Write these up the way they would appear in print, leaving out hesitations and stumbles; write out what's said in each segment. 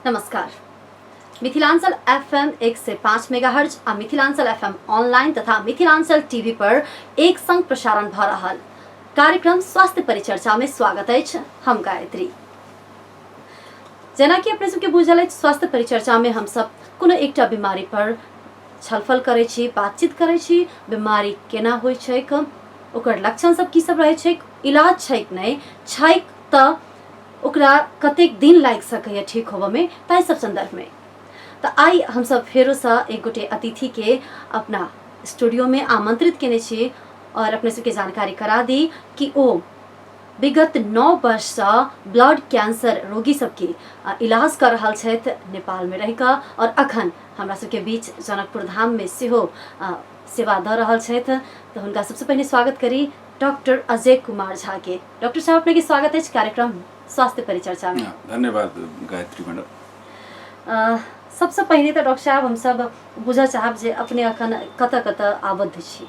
नमस्कार। Mithilanchal FM 105 megahertz आ Mithilanchal FM online तथा Mithilanchal TV पर एक संग प्रसारण भ रहल कार्यक्रम स्वास्थ्य परिचर्चा में स्वागत अछि। हम गायत्री। जेना कि अपने सबके बुझल अछि, स्वास्थ्य परिचर्चा में हम सब कोनो एकटा बीमारी पर छलफल करै छी, बातचीत करै छी। बीमारी केना होइ छै, ओकर लक्षण सब की सब रहै छै, इलाज छै कि नहीं छै, त ओकरा कतेक दिन लाग सकैए ठीक होबे में, ताहि सब संदर्भ में तो आई हम सब फेरो से एक गोटे अतिथि के अपना स्टूडियो में आमंत्रित केने छी और अपने सबके जानकारी करा दी कि ओ विगत 9 वर्ष से ब्लड कैंसर रोगी सबके इलाज कर रहल छथि नेपाल में रहिका, और अखन हमरा सबके बीच जनकपुर धाम में सेहो सेवा द रहल छथि। तो हुनका सबसे पहले स्वागत करी डॉक्टर अजय कुमार झा के। डॉक्टर साहब, अपने के स्वागत है कार्यक्रम स्वास्थ्य परिचर्चा में। धन्यवाद गायत्री मैडम। सबसे पहले तो डॉक्टर साहब हम सब बुझा चाहब जे अपने अखन कत आबद्ध छी।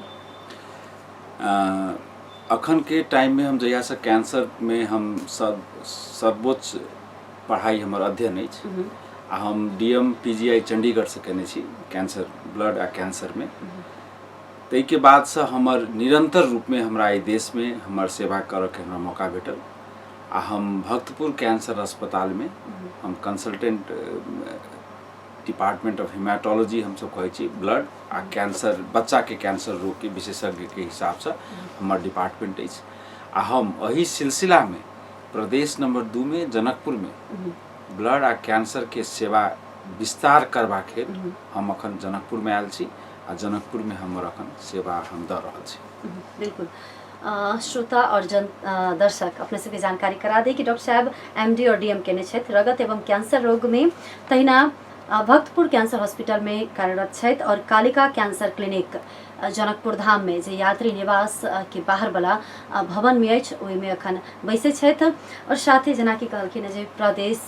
अखन के टाइम में हम जहिया से कैंसर में हम सब सर्वोच्च पढ़ाई हमार अध्ययन अछि। हम DM PGI चंडीगढ़ से केने छी कैंसर ब्लड आ कैंसर में। तै के बाद से हमार निरंतर रूप में हमरा ई देश में हमार सेवा करे के हमरा मौका भेटल। आ हम भक्तपुर कैंसर अस्पताल में हम कंसल्टेंट डिपार्टमेंट ऑफ हेमाटोलॉजी हम सब कहै छी, ब्लड आ कैंसर बच्चा के कैंसर रोग के विशेषज्ञ के हिसाब से हमार डिपार्टमेंट अछि। आ हम वही सिलसिला में प्रदेश नंबर 2 में जनकपुर में ब्लड आ कैंसर के सेवा विस्तार करबा के हम अखन जनकपुर में आयल छी। आ जनकपुर में हमर अखन सेवा हम द रहल छी। बिल्कुल। श्रोता और दर्शक अपने सबके जानकारी करा दे कि डॉक्टर साहब MD और DM केने छथि रगत एवं कैंसर रोग में। तहिना भक्तपुर कैंसर हॉस्पिटल में कार्यरत छथि और कालिका कैंसर क्लिनिक जनकपुर धाम में जे यात्री निवास के बाहर वाला भवन में अछि, ओहि में अखन बैसे छथि। और साथ ही जेना कि कहलखिन जे प्रदेश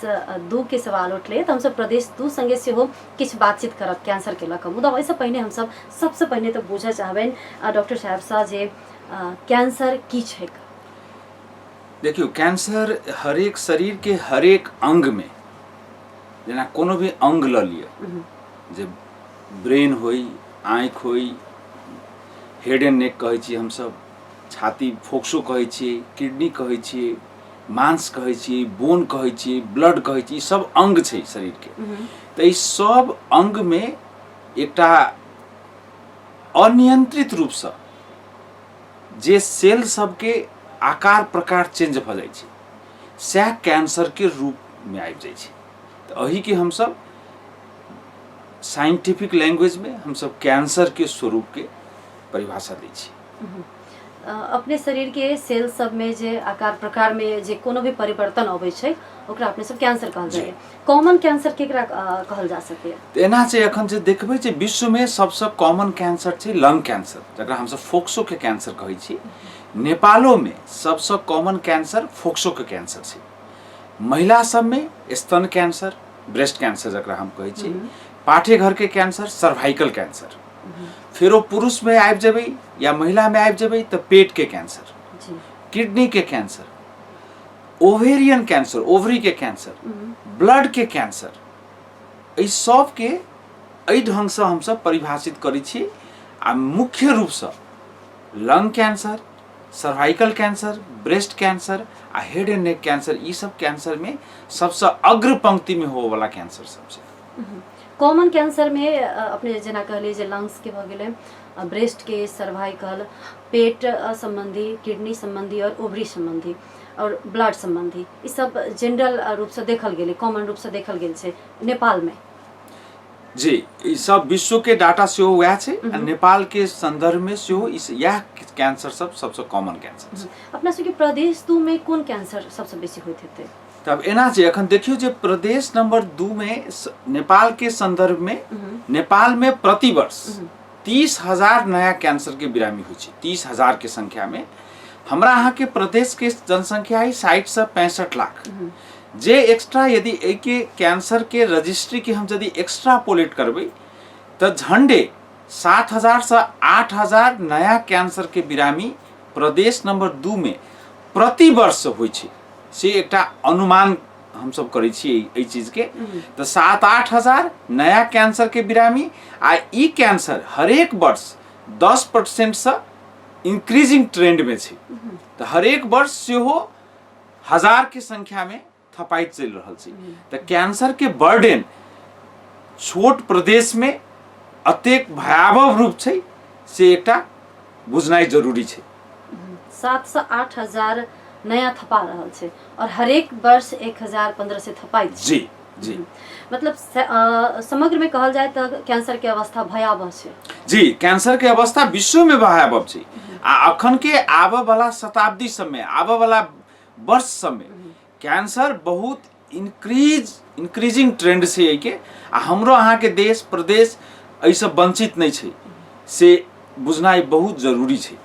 2 के सवाल उठले, तो हम सब प्रदेश 2 संगे सेहो किछु बातचीत करब कैंसर के लक। मुदा ओहिसँ पहिने हम सब सबसे पहिने तो बुझऽ चाहबनि डॉक्टर साहब से जे कैंसर की छै। देखियो, कैंसर हरेक शरीर के हरेक अंग में, जेना कोनो भी अंग ल लिया, जे ब्रेन होई, आँख होई, हेड एंड नेक कहै छी हम सब, छाती फोक्सो कहै छी, किडनी कहै छी, मांस कहै छी, बोन कहै छी, ब्लड कहै छी, सब अंग छै शरीर के। तो ई सब अंग में एकटा अनियंत्रित रूप से जे सेल सबके आकार प्रकार चेंज भ जाइ छै, सएह कैंसर के रूप में आबि जाइ छै। तो अही के हम सब साइंटिफिक लैंग्वेज में हम सब कैंसर के स्वरूप के परिभाषा दै छी। अपने शरीर के सेल सब में जे आकार प्रकार में जे कोनो भी परिवर्तन अबै छै, ओकरा अपने सब कैंसर कहल जाय। कॉमन कैंसर केकरा कहल जा सके? एना छै अखन जे देखबै जे विश्व में सबसे कॉमन कैंसर छै लंग कैंसर, जकरा हम सब फोक्सो के कैंसर कहै छी। नेपालो में सबसे कॉमन कैंसर फोक्सो के कैंसर छै। महिला सब में स्तन कैंसर, ब्रेस्ट कैंसर जकरा हम कहै छी, पाठेघर के कैंसर, सर्वाइकल कैंसर। फिर वो पुरुष में आबि जेबै या महिला में आबि जेबै तो पेट के कैंसर, किडनी के कैंसर, ओवेरियन कैंसर, ओवरी के कैंसर, ब्लड के कैंसर, ई सब के एहि ढंग से हम सब परिभाषित करै छी। आ मुख्य रूप से lung cancer, cervical cancer, breast cancer आ हेड एंड नेक कैंसर, ई सब कैंसर में सबसे अग्र पंक्ति में हो वाला कैंसर सब छै। कॉमन कैंसर में अपने जेना कहलिए जे लंग्स के भ गेलै, ब्रेस्ट के, सर्वाइकल, पेट संबंधी, किडनी संबंधी और ओवरी संबंधी और ब्लड संबंधी, ई सब जनरल रूप से देखल गेलै, कॉमन रूप से देखल गेल छै नेपाल में। जी, ई सब विश्व के डाटा से वह छै, नेपाल के संदर्भ में से यह कैंसर सब सबसे कॉमन कैंसर छै। अपना सबके प्रदेश 2 में कोन कैंसर सबसे बेसी होइत हेतै? तब एना छै अखन देखियो जे प्रदेश नंबर 2 में नेपाल के संदर्भ में, नेपाल में प्रति वर्ष 30,000 नया कैंसर के बिरामी होइ छै। 30,000 के संख्या में हमरा यहाँ के प्रदेश के जनसंख्या है 60 से 65 लाख। जे एक्स्ट्रा यदि एक कैंसर के रजिस्ट्री के हम यदि एक्स्ट्रापोलेट करबै तो झंडे 7,000 से 8,000 नया कैंसर के बिरामी प्रदेश नंबर 2 में प्रति वर्ष होइ छै। से एकटा अनुमान हम सब करै छी एहि चीज के। तो 7-8 हजार नया कैंसर के बिरामी आ ई कैंसर हरेक वर्ष 10% से इंक्रीजिंग ट्रेंड में छै। तो हरेक वर्ष सेहो हजार के संख्या में थपाइत चलि रहल छै। तो कैंसर के बर्डन छोट प्रदेश में अतेक भयावह रूप छै से एकटा बुझनाइ जरूरी छै। 7 से 8 हजार नया थपा रहल छै और हरेक वर्ष 1015 से थपाइत छै। जी जी मतलब समग्र में कहल जाए तो कैंसर के अवस्था भयावह छै। जी कैंसर के अवस्था विश्व में भयावह छै। आ अखन के आबे वाला शताब्दी सब में, आबे वाला वर्ष सब में कैंसर बहुत इंक्रीजिंग ट्रेंड से है के। आ हमरो अहाँ के देश प्रदेश एहि सब वंचित नहीं छै से बुझनाइ बहुत जरूरी छै।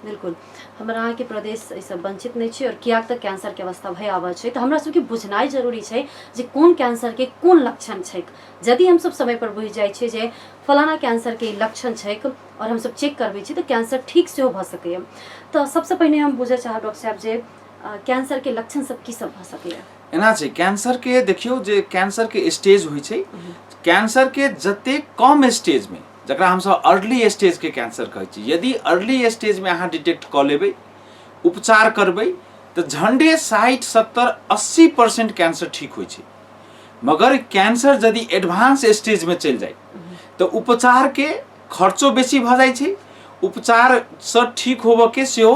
बिल्कुल हमरा अहाँ के प्रदेश ऐसे वंचित नहीं छै और कियाक तक कैंसर के अवस्था भयावह छै तो हमरा सबके बुझनाइ जरूरी छै जे कोन कैंसर के कोन लक्षण छै। यदि हम सब समय पर बुझि जाइ छै जे फलाना कैंसर के लक्षण छै और हम सब चेक करबै छी तो कैंसर ठीक से भ सकैए। तो सबसे पहले हम बुझे चाहब डॉक्टर साहब जे कैंसर के लक्षण सब की सब भ सकैए। एना छै कैंसर के देखियो जे कैंसर के स्टेज होइ छै, कैंसर के जते कम स्टेज में जकरा हम सब अर्ली स्टेज के कैंसर कहै छी, यदि अर्ली स्टेज में अहाँ डिटेक्ट क लेबै, उपचार करबै तो झंडे 60-70-80% कैंसर ठीक होइ छै। मगर कैंसर यदि एडवांस स्टेज में चल जाए तो उपचार के खर्चो बेसी भ जाइ छै, उपचार से ठीक होबे के सेहो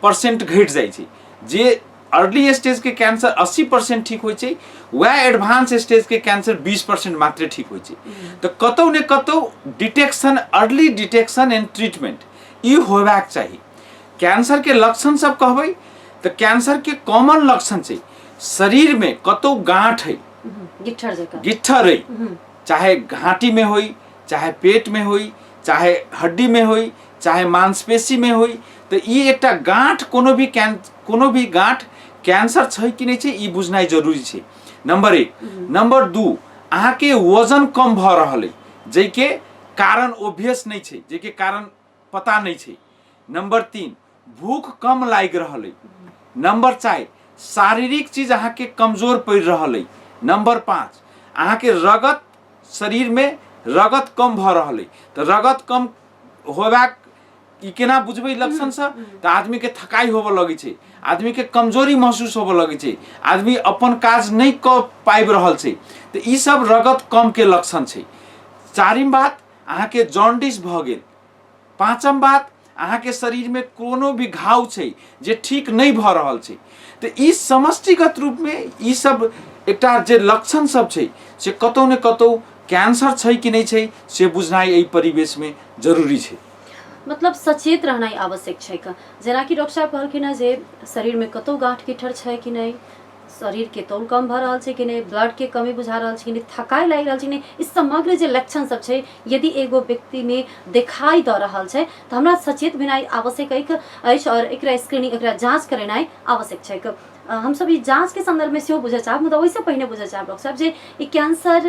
परसेंट घट जाइ छै। जे अर्ली स्टेज के कैंसर 80% ठीक होइ छै, वह एडवांस स्टेज के कैंसर 20% मात्र ठीक होइ छै। तो कतौ ने कतौ detection, early detection and treatment ई होबाक चाहिए। कैंसर के लक्षण सब कहबै तो कैंसर के कॉमन लक्षण छै शरीर में कतौ गांठ है, गिट्ठर है, चाहे घाटी में होई, चाहे पेट में होई, चाहे हड्डी में होई, चाहे मांसपेशी में होई। तो ये एकटा गांठ कोनो भी गांठ कैंसर छै कि नहीं छै ई बुझनाइ जरूरी छै। नंबर 1। नंबर 2 अहाँ के वजन कम भ रहल है जेके कारण ओबियस नहीं छै, जेके कारण पता नहीं छै। नंबर 3 भूख कम लाग रहल है। नंबर 4 शारीरिक चीज अहाँ के कमजोर पड़ रहल है। नंबर 5 अहाँ के रगत शरीर में रगत कम भ रहल है। तो रगत कम होबाक ई केना बुझबै लक्षण से तो आदमी के थकाई होबे लगे छै, आदमी के कमजोरी महसूस होबे लगे छै, आदमी अपन काज नहीं क पाबि रहल छै। तो ई सब रगत कम के लक्षण छै। 4म बात अहाँ के जॉन्डिस भ गेल। 5म बात अहाँ के शरीर में कोनो भी घाव छै जे ठीक नहीं भ रहल छै। तो ई समष्टिगत रूप में ई सब एकटा जे लक्षण सब छै से कतौ ने कतौ कैंसर छै कि नहीं छै से बुझनाइ एहि परिवेश में जरूरी छै। मतलब सचेत रहनाइ आवश्यक छै। जेना कि डॉक्टर साहब कहलखिन जे शरीर में कतौ गांठ गिठर छै कि नहीं, शरीर के तौल कम भ रहल छै कि नहीं, ब्लड के कमी बुझा रहल छै कि नहीं, थकाई लागि रहल छै कि नहीं, ई समग्र जे लक्षण सब छै यदि एगो व्यक्ति में दिखाई द रहल छै तो हमरा सचेत भेनाइ आवश्यक अछि और एकरा स्क्रीनिंग, एकरा जांच करेनाइ आवश्यक छै। हम सब ई जांच के संदर्भ में सेहो बुझे चाहब, मतलब ओइसे पहिने बुझे चाहब डॉक्टर साहब जे ई कैंसर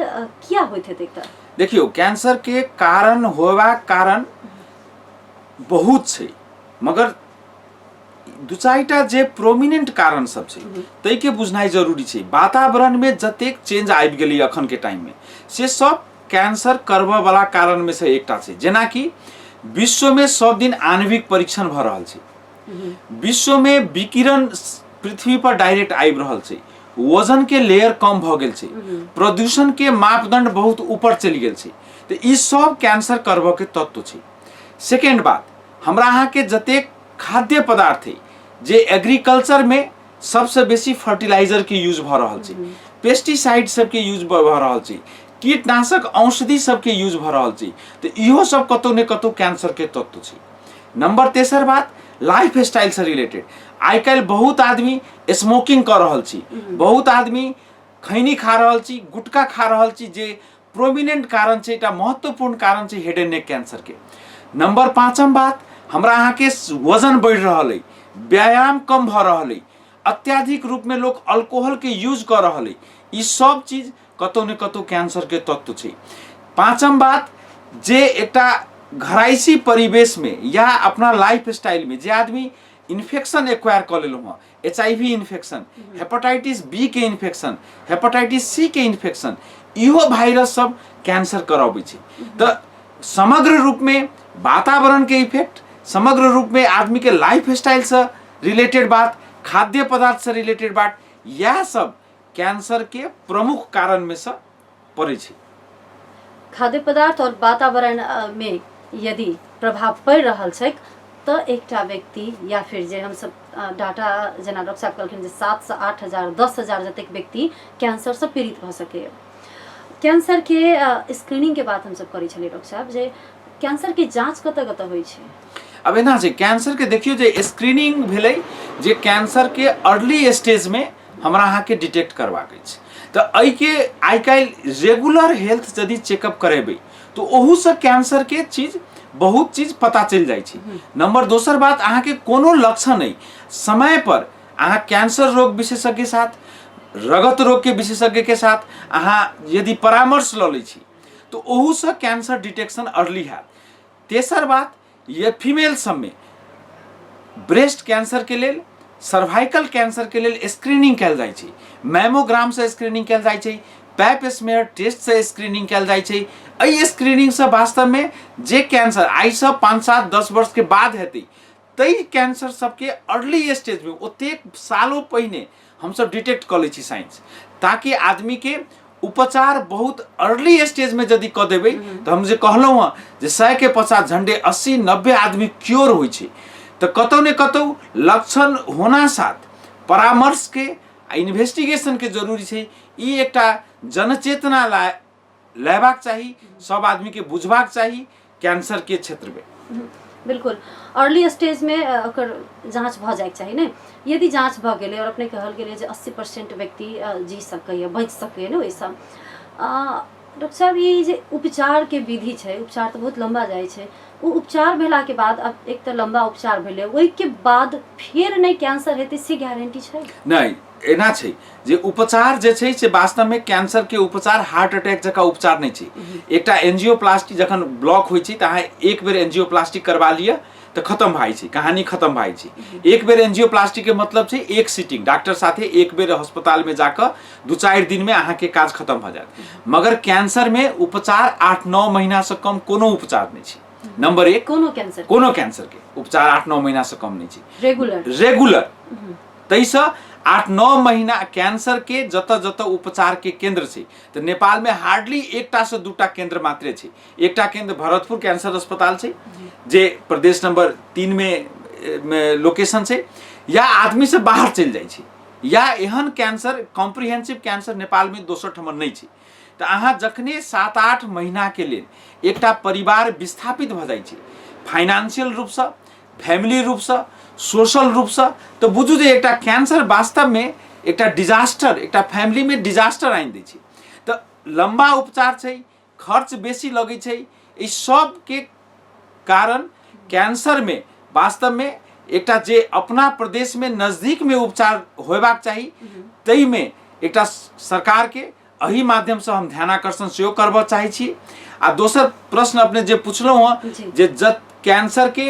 किया होइत हेतै। देखियो कैंसर के कारण होबाक कारण बहुत छै, मगर 2-4टा जे प्रोमिनेंट कारण सब छै तै के बुझनाइ जरूरी छै। वातावरण में जतेक चेंज आबि गेलै अखन के टाइम में से सब कैंसर करबे वाला कारण में से एकटा छै। जेना कि विश्व में सब दिन आणविक परीक्षण भ रहल छै, विश्व में विकिरण पृथ्वी पर डायरेक्ट आबि रहल छै, वजन के लेयर कम भ गेल छै, प्रदूषण के मापदंड बहुत ऊपर चलि गेल छै। तो ई सब कैंसर करबे के तत्व छै। सेकेंड बात, हमरा अहाँ के जतेक खाद्य पदार्थ है जे एग्रीकल्चर में सबसे बेसी फर्टिलाइजर के यूज भ रहल छै, पेस्टिसाइड सब के यूज भ रहल छै, कीटनाशक औषधि सब के यूज भ रहल छै। तो इहो सब कतौ ने कतौ कैंसर के तत्व छै। नंबर 3 बात लाइफ स्टाइल से रिलेटेड। आइ काल्हि बहुत आदमी स्मोकिंग कर रहल छी, बहुत आदमी खैनी खा रहल छी, गुटखा खा रहल छी, जे प्रोमिनेंट कारण छै, एकटा महत्वपूर्ण कारण छै हेड एंड नेक कैंसर के। नंबर 5म बात हमरा अहाँ के वजन बढ़ रहल है, व्यायाम कम भ रहल है, अत्याधिक रूप में लोग अल्कोहल के यूज कर रहल है। ई सब चीज कतौ ने कतौ कैंसर के तत्व छै। 5म बात जे एकटा घराइसी परिवेश में या अपना लाइफ स्टाइल में जे आदमी इन्फेक्शन एक्वायर कर लेलहुँ हँ, HIV इन्फेक्शन, हेपेटाइटिस बी के इन्फेक्शन, हेपेटाइटिस सी के इन्फेक्शन, इहो वायरस सब कैंसर कराबै छै। तो समग्र रूप में वातावरण के इफेक्ट, समग्र रूप में आदमी के लाइफ स्टाइल से रिलेटेड बात, खाद्य पदार्थ से रिलेटेड बात, यह सब कैंसर के प्रमुख कारण में से पड़े छै। खाद्य पदार्थ और वातावरण में यदि प्रभाव पड़ रहा है तो एकटा व्यक्ति या फिर जे हम सब डाटा जना डॉक्टर साहब कहलखिन जे 7 से 8 हजार 10 हजार जतेक व्यक्ति कैंसर से पीड़ित भ सके। कैंसर के स्क्रीनिंग के बात हम सब करै छलिए डॉक्टर साहब, जे कैंसर के जांच कतऽ होइ छै। अब एना छै, कैंसर के देखियो जे स्क्रीनिंग भेलै, जे कैंसर के अर्ली स्टेज में हमरा अहाँ के डिटेक्ट करबाक अछि। तो एहि के आइ काल्हि रेगुलर हेल्थ यदि चेकअप करेबै तो ओहू से कैंसर के चीज बहुत चीज पता चल जाए छै। नंबर दोसर बात, अहाँ के कोनो लक्षण नहीं, समय पर अहाँ कैंसर रोग विशेषज्ञ के साथ, रगत रोग के विशेषज्ञ के साथ अहाँ यदि परामर्श ल लै छी तो ओहू से कैंसर डिटेक्शन अर्ली है। तेसर बात, ये फीमेल सब में ब्रेस्ट कैंसर के लेल, सर्वाइकल कैंसर के लेल स्क्रीनिंग कल जाए छै, मैमोग्राम से स्क्रीनिंग कल जाए छै, पैप स्मेयर टेस्ट से स्क्रीनिंग कल जाए छै। एहि स्क्रीनिंग से वास्तव में जे कैंसर आई से 5, 7, 10 वर्ष के बाद हेतै, तई कैंसर सबके अर्ली स्टेज में ओतेक सालों पहिने हम सब डिटेक्ट कर लै छी साइंस, ताकि आदमी के उपचार बहुत अर्ली स्टेज में यदि क देबै तो हम जे कहलहुँ हँ जे 100 के 50 झंडे 80-90 आदमी क्योर होइ छै। तो कतौ ने कतौ लक्षण होना साथ परामर्श के इन्वेस्टिगेशन के जरूरी छै। ई एकटा जनचेतना लेबाक चाही, सब आदमी के बुझबाक चाही कैंसर के क्षेत्र में। बिल्कुल अर्ली स्टेज में ओकर जांच भ जाए चाहिए ने। यदि जांच भ गेलै और अपने कहल गेलै जे 80% व्यक्ति जी सकैए, बच सकैए ने ओहिसँ। डॉक्टर साहब, ये जे उपचार के विधि छै, उपचार तो बहुत लंबा जाए छै, वो उपचार भेला के बाद अब एक तो लंबा उपचार भेलै, ओहि के बाद फिर नहीं कैंसर हेतै से गारंटी छै? नहीं, एना छै जे उपचार जे छै से वास्तव में कैंसर के उपचार हार्ट अटैक जका उपचार नहीं छै। एकटा एंजियोप्लास्टी जखन ब्लॉक होइ छै त अहाँ एक बेर एंजियोप्लास्टी करवा लिया तो खत्म भाई छै, कहानी खत्म भाई छै। एक बेर एंजियोप्लास्टी के मतलब छै एक सीटिंग, डॉक्टर साथे एक बेर अस्पताल में जाकर 2-4 दिन में अहाँ के काज खत्म भ जात। मगर कैंसर में उपचार 8-9 महीना से कम कोनो उपचार नहीं छै। नंबर 1, कोनो कैंसर के उपचार 8-9 महीना से कम नहीं छै। रेगुलर तैसे 8-9 महीना कैंसर के जत उपचार के केंद्र छै। तो नेपाल में हार्डली 1टा से 2टा केंद्र मात्रे छै। एकटा केंद्र भरतपुर कैंसर अस्पताल छै, जे प्रदेश नंबर 3 में लोकेशन छै, या आदमी से बाहर चल जाए छै, या एहन कैंसर कॉम्प्रिहेंसिव कैंसर नेपाल में दोसर ठमन नहीं छै। तो अहाँ जखने 7-8 महीना के लिए एकटा परिवार विस्थापित भ जाए छै, फाइनेंशियल रूप से, फैमिली रूप से, सोशल रूप से, तो बुझू जे एकटा कैंसर वास्तव में एकटा डिजास्टर, एकटा फैमिली में डिजास्टर आनि दै छै। तो लंबा उपचार छै, खर्च बेसी लगे छै, इस सब के कारण कैंसर में वास्तव में एकटा जे अपना प्रदेश में नजदीक में उपचार होबाक चाहिए, तई में एकटा सरकार के एही माध्यम से हम ध्यानाकर्षण सेहो करबा चाहे छी। आ दोसर प्रश्न अपने जे पूछलहुँ हँ जे कैंसर के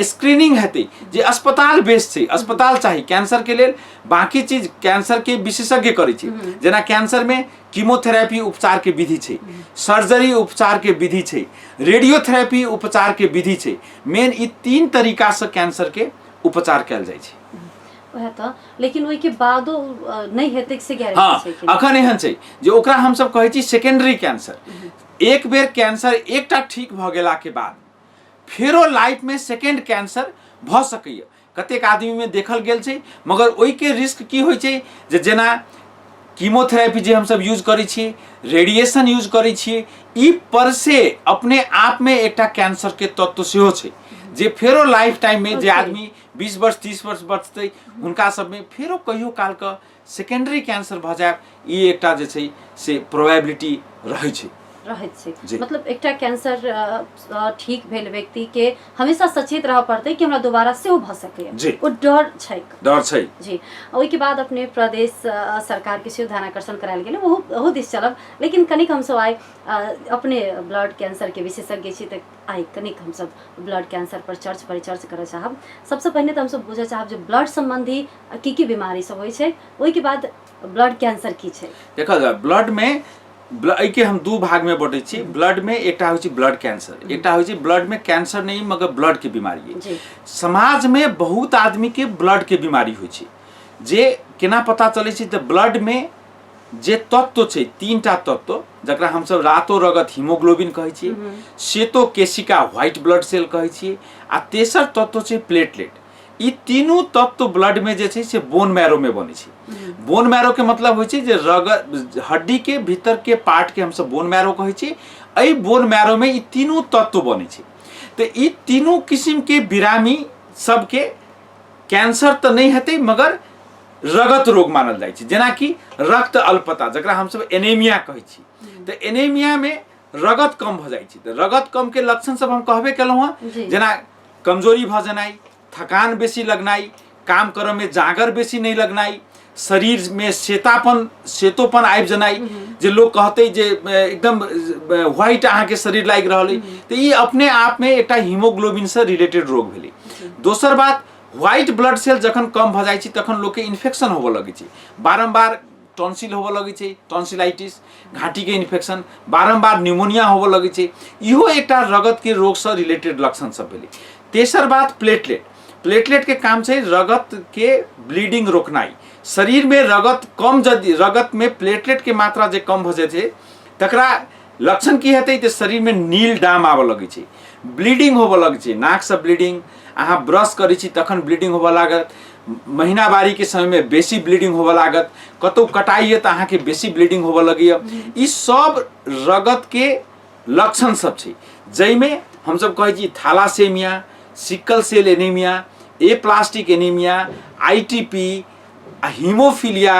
स्क्रीनिंग हेतै, जे अस्पताल बेस छै, अस्पताल चाहिए कैंसर के लेल, बाकी चीज कैंसर के विशेषज्ञ करै छै। जेना कैंसर में कीमोथेरेपी उपचार के विधि छै, सर्जरी उपचार के विधि छै, रेडियोथेरेपी उपचार के विधि छै। मेन ई 3 तरीका से कैंसर के उपचार कयल जाइ छै। लेकिन ओहि के बादो नहीं हेतै से गारंटी छै? हाँ, अखन एहन छै जे ओकरा हम सब कहै छी सेकेंडरी कैंसर। एक बेर कैंसर एकटा ठीक भ गेला के बाद फेरो लाइफ में सेकेंड कैंसर भ सकैए। कतेक आदमी में देखल गेल छै, मगर ओहि के रिस्क की होइ छै जे जेना कीमोथेरेपी जे हम सब यूज करै छी, रेडिएशन यूज करै छी, ई पर से अपने आप में एकटा कैंसर के तत्व सेहो छै, जे फेरो लाइफ टाइम में जे आदमी 20 वर्ष 30 वर्ष बचतै, हुनका सब में फेरो कहियो काल के सेकेंडरी कैंसर भ जाए, ई एकटा जे छै से प्रोबेबिलिटी रहै छै। रहैत जी। छै मतलब एकटा कैंसर ठीक भेल व्यक्ति के हमेशा सचेत रह पड़तै कि हमरा दोबारा सेहो भऽ सकैए जी। ओ डर छै डर छै जी। ओहिके बाद अपने प्रदेश सरकार के सेहो ध्यान आकर्षण करायल गेलै ओहो दिस चलब लेकिन कनिक हमसब आइ अपने ब्लड कैंसर के विशेषज्ञ छी तऽ आइ कनिक हमसब ब्लड कैंसर पर परिचर्चा करऽ चाहब। सबसे पहिने तऽ हमसब बुझऽ चाहब जे ब्लड संबंधी की बीमारी सब होइ छै ओहिके बाद ब्लड कैंसर की छै। देखल जाय ब्लड में एके हम दू भाग में बटै छी। ब्लड में एकटा होइ छै ब्लड कैंसर एकटा होइ छै ब्लड में कैंसर नहीं मगर ब्लड के बीमारी है। समाज में बहुत आदमी के ब्लड के बीमारी होइ छै जे केना पता चलै छै तऽ ब्लड में जे तत्व छै 3टा तत्व जकरा हमसब रातो रगत हीमोग्लोबिन कहै छियै, श्वेतो केशिका व्हाइट ब्लड सेल कहै छियै आ तेसर तत्व छै प्लेटलेट। ई तीनों तत्व ब्लड में जे छै से बोन मैरो में बनै छै। बोन मैरो के मतलब होइ छै जे रगत हड्डी के भीतर के पार्ट के हमसब बोन मैरो कहै छियै। एहि बोन मैरो में ई तीनों तत्व बनै छै। तो ई तीनों किस्म के बिरामी सबके कैंसर तो नहीं हेतै मगर रगत रोग मानल जाइ छै जेना कि रक्त अल्पता जकरा हमसब एनीमिया कहै छी। तो एनीमिया में रगत कम भ जाइ छै। तो रगत कम के लक्षण सब हम कहबे केलहुँ हँ जेना कमजोरी भ जेनाइ, थकान बेसी लगनाइ, काम करऽ में जागर बेसी नहीं लगनाइ, शरीर में सेतोपन आबि जेनाइ जे लोग कहते जे एकदम व्हाइट अहाँ के शरीर लागि रहल है तो ये अपने आप में एक हीमोग्लोबिन से रिलेटेड रोग भेलै। दोसर बात व्हाइट ब्लड सेल जखन कम भ जाइ छै तखन लोग के इन्फेक्शन होबऽ लगै छै। बारम्बार टॉन्सिल होबऽ लगै छै, टॉन्सिलाइटिस, घाटी के इन्फेक्शन, बारम्बार न्यूमोनिया होबऽ लगै छै। इहो एकटा रगत के रोग से रिलेटेड लक्षण सब भेलै। तेसर बात प्लेटलेट। प्लेटलेट के काम छै रगत के ब्लीडिंग रोकनाइ। शरीर में रगत कम यदि रगत में प्लेटलेट के मात्रा जे कम भ जाइ छै तकरा लक्षण की हेतै तऽ शरीर में नील डाम आबऽ लगै छै, ब्लीडिंग होबऽ लगै छै, नाक से ब्लीडिंग, अहाँ ब्रश करै छी तखन ब्लीडिंग होबऽ लागत, महीनावारी के समय में बेसी ब्लीडिंग होबऽ लागत, कतौ कटाइए तऽ अहाँ के बेसी ब्लीडिंग होबऽ लगैए। ई सब रगत के लक्षण सब छै जाहिमे हमसब कहै छी thalassaemia, sickle cell anaemia, aplastic anaemia, ITP, haemophilia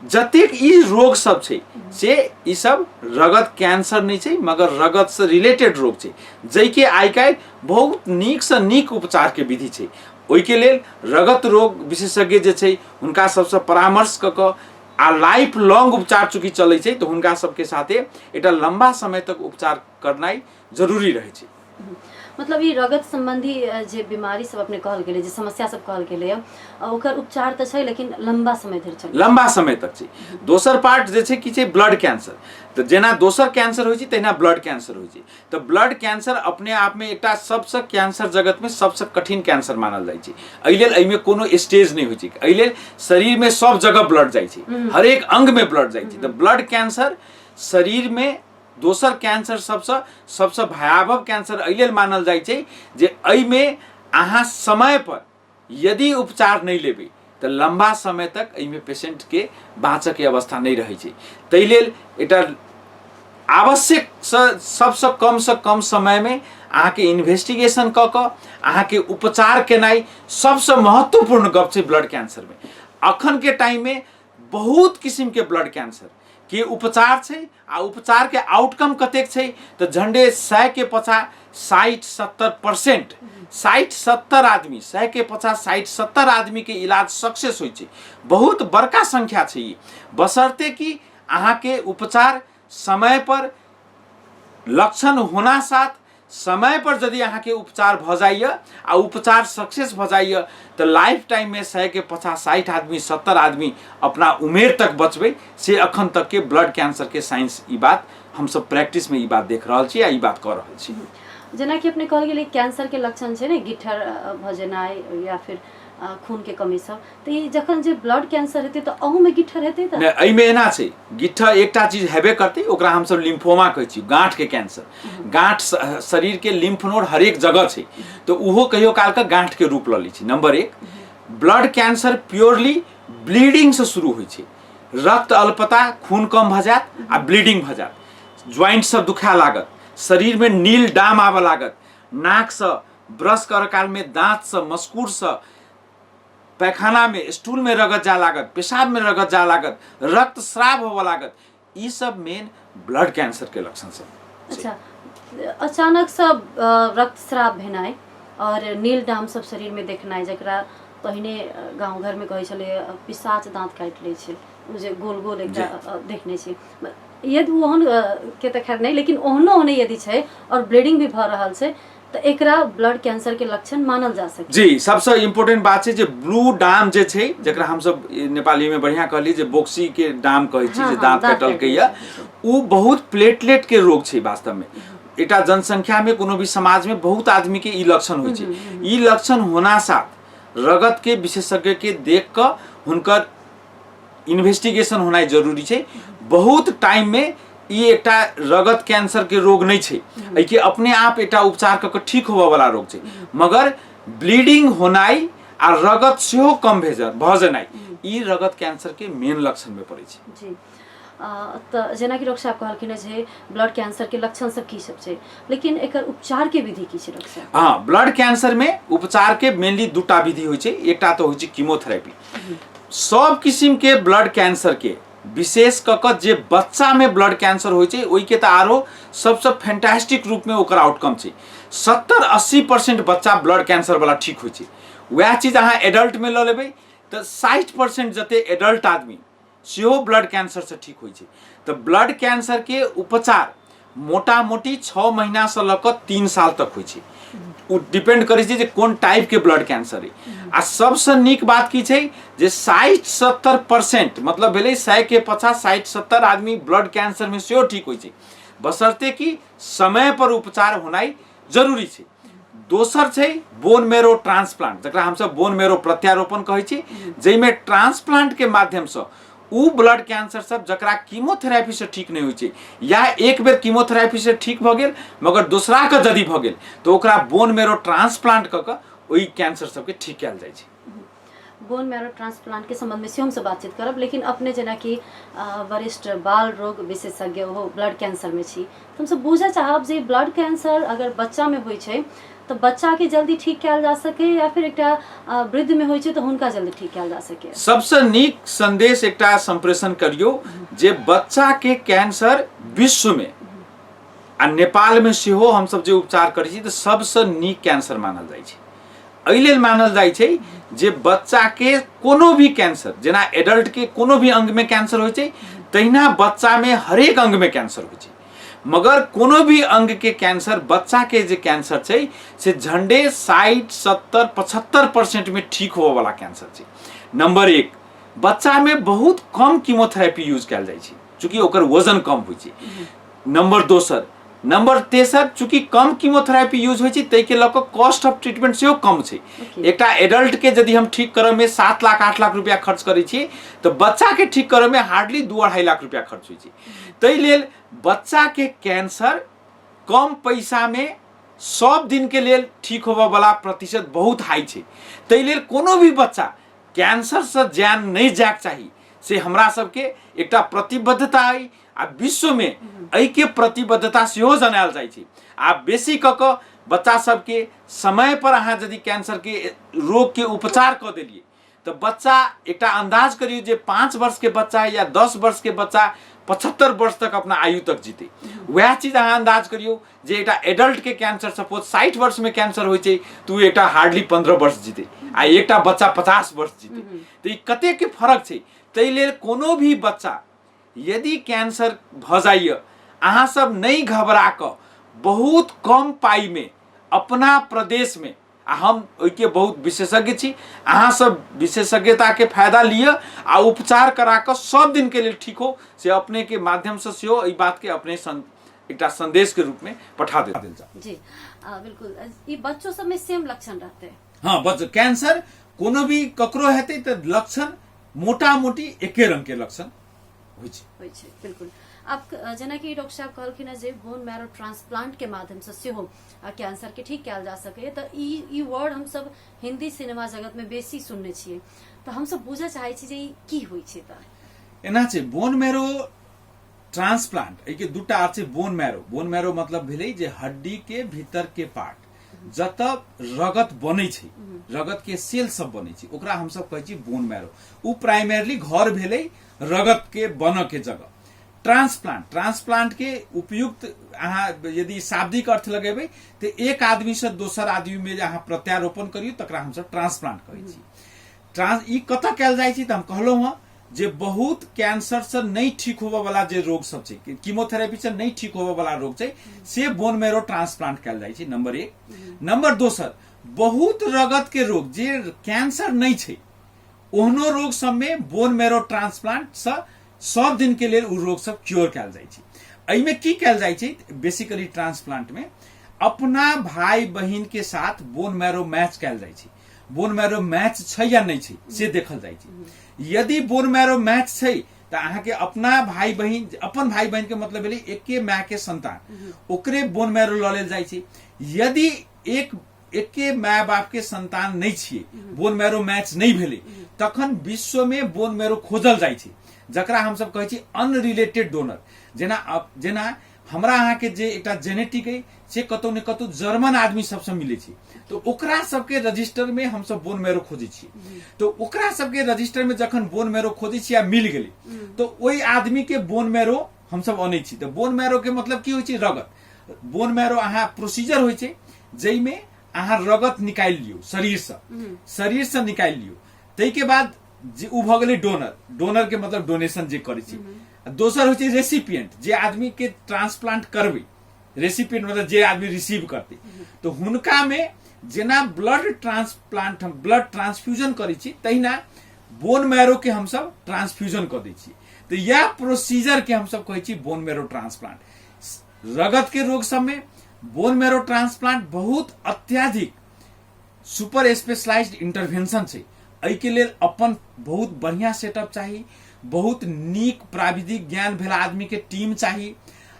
जतेक ई रोग सब छै से ई सब रगत कैंसर नहीं छै मगर रगत से रिलेटेड रोग छै जैके आइ काल्हि बहुत नीक से नीक उपचार के विधि छै। ओहिके लेल रगत रोग विशेषज्ञ जे छै हुनका सबसे परामर्श क क आ लाइफ लॉन्ग उपचार चूँकि चलै छै तो हुनका सबके साथे एकटा लंबा समय तक उपचार करनाइ जरूरी रहै छै। मतलब ये रगत संबंधी जे बीमारी सब अपने कहल गेलै जे समस्या सब कहल गेलै ओकर उपचार तऽ छै लेकिन लंबा समय धरि चलै लंबा समय तक छै। दोसर पार्ट जे छै कि छै ब्लड कैंसर। तो जेना दोसर कैंसर होइ छै तहिना ब्लड कैंसर होइ छै। तो ब्लड कैंसर अपने आप में एकटा सबसे कैंसर जगत में सबसे कठिन कैंसर मानल जाइ छै। एहि लेल एहिमे कोनो स्टेज नहीं होइ छै। एहि लेल शरीर में सब जगह ब्लड जाइ छै, हरेक अंग में ब्लड जाइ छै। तो ब्लड कैंसर शरीर में दोसर कैंसर सबसे भयावह कैंसर एहि लेल मानल जाइ छै जे एहिमे अहाँ समय पर यदि उपचार नहीं लेबै तो लंबा समय तक एहिमे पेशेंट के बाँचऽ के अवस्था नहीं रहै छै। ताहि लेल एकटा आवश्यक सबसे कम समय में अहाँ के इन्वेस्टिगेशन क क अहाँ के उपचार केनाइ सबसे महत्वपूर्ण गप छै ब्लड कैंसर में। अखन के टाइम में बहुत किस्म के ब्लड कैंसर के उपचार छै आ उपचार के आउटकम कतेक छै तो झंडे 100 के 50 60-70% 60-70 आदमी 100 के 50 60-70 आदमी के इलाज सक्सेस होइ छै। बहुत बड़का संख्या छै ई बशर्ते कि अहाँ के उपचार समय पर लक्षण होना साथ समय पर यदि अहाँ के उपचार भ जाइए आ उपचार सक्सेस भ जाइए तो लाइफ टाइम में 100 के 50-60 आदमी 70 आदमी अपना उमेर तक बचबै से अखन तक के ब्लड कैंसर के साइंस ई बात हम सब प्रैक्टिस में ई बात देख रहल छी आ ई बात कर रहल छी। जेना कि अपने कहल गेलै कैंसर के लक्षण छै ने गिट्ठर भ जेनाइ या फिर खून के कमी सब तो ये जखन जे ब्लड कैंसर हेतै तो अहू में गिट्ठर हेतै त एहि में एना छै गिट्ठर एकटा चीज हेबे करतै ओकरा हम सब लिम्फोमा कहै छी, गांठ के कैंसर। गांठ शरीर के लिम्फ नोड हरेक जगह छै तो उहो कहियो काल के गांठ के रूप ल लै छै। Number 1 blood cancer purely bleeding से शुरू होइ छै। रक्त अल्पता, खून कम भ जायत आ ब्लीडिंग भ जायत, ज्वाइंट सब दुखाए लागत, शरीर में नील डाम आबऽ लागत, नाक से ब्रश कर काल में दांत से मस्कूर से पैखाना में स्टूल में रगत जा लागत, पेशाब में रगत जा लागत, रक्त स्राव होबऽ लागत, ई सब मेन ब्लड कैंसर के लक्षण सब। अच्छा, अचानक सब रक्तस्राव भेनाइ और नील डाम सब शरीर में देखनाइ, जकरा पहिने गाँव घर में कहै छलै पिशाच दाँत काटि लै छै, उ जे गोल गोल एकटा देखने छी। यदि ओहन के तऽ खैर नहीं, लेकिन ओहनो यदि छै और ब्लीडिंग भी भऽ रहल छै तो एकरा ब्लड कैंसर के लक्षण मानल जा सके। जी, सबसे इम्पोर्टेंट बात है जे ब्लू डाम जे छै, जकरा हम सब नेपाली में बढ़िया कहली जे बोक्सी के डाम कहै छी, जे दांत कटल के या उ बहुत प्लेटलेट के रोग छै वास्तव में। एटा जनसंख्या में कोनो भी समाज में बहुत आदमी के ई लक्षण होइ छै। ई लक्षण होना साथ रगत के विशेषज्ञ के देख क हुनकर इन्वेस्टिगेशन होनाइ जरूरी छै। बहुत टाइम में ई एकटा रगत कैंसर के रोग नहीं छै, एके अपने आप एकटा उपचार क ठीक होबे वाला रोग छै, मगर ब्लीडिंग होनाइ आ रगत सेहो कम भ जेनाइ ई रगत कैंसर के मेन लक्षण में पड़ै छै। जी, तो जेना कि डॉक्टर साहब कहलखिन जे ब्लड कैंसर के लक्षण सब की सब छै, लेकिन एकर उपचार के विधि की छै डॉक्टर साहब? हाँ, ब्लड कैंसर में उपचार के मेनली दूटा विधि होइ छै। एकटा तो होइ छै कीमोथेरेपी। सब किस्म के ब्लड कैंसर के विशेष कक जे बच्चा में ब्लड कैंसर होइ छै ओइ के त आरो सबसे फैंटास्टिक रूप में ओकर आउटकम छै। 70-80% बच्चा ब्लड कैंसर वाला ठीक होइ छै। वह चीज अहाँ एडल्ट में ल लेबै तो 60% जते एडल्ट आदमी सेहो ब्लड कैंसर से ठीक होइ छै। तो ब्लड कैंसर के उपचार मोटा मोटी 6 महीना से लक 3 साल तक होइ छै। उ डिपेंड करै छै जे कोन टाइप के ब्लड कैंसर है। आ सबसे नीक बात की छै जे 60-70% मतलब भेलै 100 के 50-60-70 आदमी ब्लड कैंसर में सेहो ठीक होइ छै, बशर्ते कि समय पर उपचार होनाइ जरूरी छै। दोसर छै बोन मेरो ट्रांसप्लांट, जकरा हम सब बोन मेरो प्रत्यारोपण कहै छी, जइमे ट्रांसप्लांट के माध्यम से उ ब्लड कैंसर सब जकरा कीमोथेरेपी से ठीक नहीं होइ छै, या एक बेर कीमोथेरेपी से ठीक भ गेल मगर दूसरा के यदि भ गेल तो ओकरा बोन मेरो ट्रांसप्लांट क के ओई कैंसर सब के ठीक कयल जाइ छै। बोन मैरो ट्रांसप्लांट के संबंध में से हमसे बातचीत करब, लेकिन अपने जेना कि वरिष्ठ बाल रोग विशेषज्ञ हो ब्लड कैंसर में छी, तो हमसे बुझे चाहब जे ब्लड कैंसर अगर बच्चा में होइ छै तो बच्चा के जल्दी ठीक कयल जा सके, या फिर एकटा वृद्ध में होइ छै तो हुनका जल्दी ठीक कयल जा सके? सबसे नीक संदेश एकटा संप्रेषण करियो जे बच्चा के कैंसर विश्व में आ नेपाल में सेहो हम सब जे उपचार करै छी तो सबसे नीक कैंसर मानल जाइ छै। एहि लेल मानल जाइ छै जे बच्चा के कोनो भी कैंसर, जेना एडल्ट के कोनो भी अंग में कैंसर होइ छै तहिना बच्चा में हरेक अंग में कैंसर होइ छै, मगर कोनो भी अंग के कैंसर बच्चा के जे कैंसर छै से झंडे 60-70-75% में ठीक होबे वाला कैंसर छै। नंबर 1, बच्चा में बहुत कम कीमोथेरेपी यूज कयल जाइ छै चूंकि ओकर वजन कम होइ छै। नंबर तेसर, चूंकि कम कीमोथेरेपी यूज होइ छै तै के लऽ कऽ कॉस्ट ऑफ ट्रीटमेंट सेहो कम छै। एकटा एडल्ट के यदि हम ठीक करऽ में 7 लाख 8 लाख रुपया खर्च करै छी तो बच्चा के ठीक करऽ में हार्डली 2-2.5 लाख रुपया खर्च होइ छै। तै लेल बच्चा के कैंसर कम पैसा में सब दिन के लेल ठीक होबे वाला प्रतिशत बहुत हाई छै। तै लेल कोनो भी बच्चा कैंसर से जान नहीं जायक चाही, से हमरा सबके एकटा प्रतिबद्धता है। आ विश्व में एहि के प्रतिबद्धता सेहो जनायल जाइ छै। आ बेसी क के बच्चा सबके समय पर अहाँ यदि कैंसर के रोग के उपचार क देलिए तो बच्चा एकटा अंदाज करियो जे 5 वर्ष के बच्चा है या 10 वर्ष के बच्चा 75 वर्ष तक अपना आयु तक जीते। वह चीज अहाँ अंदाज करियो जे एकटा एडल्ट के कैंसर सपोज 60 वर्ष में कैंसर होइ छै तो एकटा हार्डली 15 वर्ष जीते, आ एकटा बच्चा 50 वर्ष जीते। तो ई कते के फर्क छै। तै लेल कोनो भी बच्चा यदि कैंसर भ जाइए, अहाँ सब नहीं घबरा क बहुत कम पाई में अपना प्रदेश में, हम ओइके बहुत विशेषज्ञ छी, अहाँ सब विशेषज्ञता के फायदा लिया आ उपचार करा क सब दिन के लिए ठीक हो, से अपने के माध्यम से सेहो ई बात के अपने एकटा संदेश के रूप में पठा देल जा। जी बिल्कुल, ई बच्चों सब में सेम लक्षण रहते हैं। हाँ, बच्चा कैंसर कोनो भी ककरो हेतै त लक्षण मोटा मोटी एके रंग के लक्षण होइ छै। बिल्कुल, आप जेना कि डॉक्टर साहब कहलखिन जे बोन मैरो ट्रांसप्लांट के माध्यम से सेहो कैंसर के ठीक कयल जा सके, तो ई वर्ड हम सब हिंदी सिनेमा जगत में बेसी सुनने छियै, तो हम सब बुझे चाहे छी जे ई की होइ छै। त एना छै बोन मैरो ट्रांसप्लांट, एके दूटा अर्थ छै। बोन मैरो मतलब भेलै जे हड्डी के भीतर के पार्ट जत रगत बनै छै, रगत के सेल सब बनै छै, ओकरा हम सब कहै छी बोन मैरो। उ प्राइमरली घर भेलै रगत के बन के जगह। ट्रांसप्लांट के उपयुक्त अहाँ यदि शाब्दिक अर्थ लगेबै तो एक आदमी से दोसर आदमी में अहाँ प्रत्यारोपण करियो तकरा हम सब ट्रांसप्लांट कहै छी। ई कतऽ कयल जाइ छै तऽ हम कहलहुँ हँ जे बहुत कैंसर से नहीं ठीक होबे वाला जे रोग सब छै, कीमोथेरेपी से नहीं ठीक होबे वाला रोग छै, से बोन मेरो ट्रांसप्लांट कयल जाइ छै, नंबर 1। नंबर दोसर, बहुत रगत के रोग जे कैंसर नहीं छै ओहनो रोग सब में बोन मेरो ट्रांसप्लांट से सब दिन के लिए उ रोग सब क्योर कयल जाइ छै। एहिमे की कयल जाइ छै, बेसिकली ट्रांसप्लांट में अपना भाई बहिन के साथ बोन मैरो मैच कयल जाइ छै। बोन मैरो मैच छै या नहीं छै से देखल जाइ छै। यदि बोन मैरो मैच छै तो अहाँ के अपना भाई बहिन, अपन भाई बहिन के मतलब भेलै एके माय के संतान, ओकरे बोन मैरो लऽ लेल जाइ छै। यदि एके माय बाप के संतान नहीं छियै, बोन मैरो मैच नहीं भेलै, तखन विश्व में बोन मैरो खोजल जाइ छै, जकरा हम सब कहै छी अनरिलेटेड डोनर। जेना हमरा अहाँ के जे एकटा जेनेटिक है से कतौ ने कतौ जर्मन आदमी सबसे मिले छै, तो ओकरा सबके रजिस्टर में हम सब बोन मैरो खोजै छी। तो ओकरा सबके रजिस्टर में जखन बोन मैरो खोजै छी आ मिल गेलै तो ओई आदमी के बोन मैरो हम सब आनै छी। तो बोन मैरो के मतलब की होइ छै, रगत। बोन मैरो अहाँ प्रोसीजर होइ छै जै में अहाँ रगत निकालि लियो शरीर से निकालि लियो, तै के बाद जे उ भ गेलै डोनर के मतलब डोनेशन जे करै छी। दोसर होइ छै रेसिपिएंट, जे आदमी के ट्रांसप्लांट करबै, रेसिपिएंट मतलब जे आदमी रिसीव करतै, तो हुनका में जेना ब्लड ट्रांसप्लांट हम ब्लड ट्रांसफ्यूजन करै छी तहिना बोन मैरो के हम सब ट्रांसफ्यूजन कर दै छी। तो यह प्रोसीजर के हम सब कहै छी बोन मैरो ट्रांसप्लांट। रगत के रोग सब में बोन मैरो ट्रांसप्लांट बहुत अत्याधिक सुपर स्पेशलाइज्ड इंटरवेंशन छै। एहि के लेल अपन बहुत बढ़िया सेटअप चाहिए, बहुत नीक प्राविधिक ज्ञान भेला आदमी के टीम चाहिए,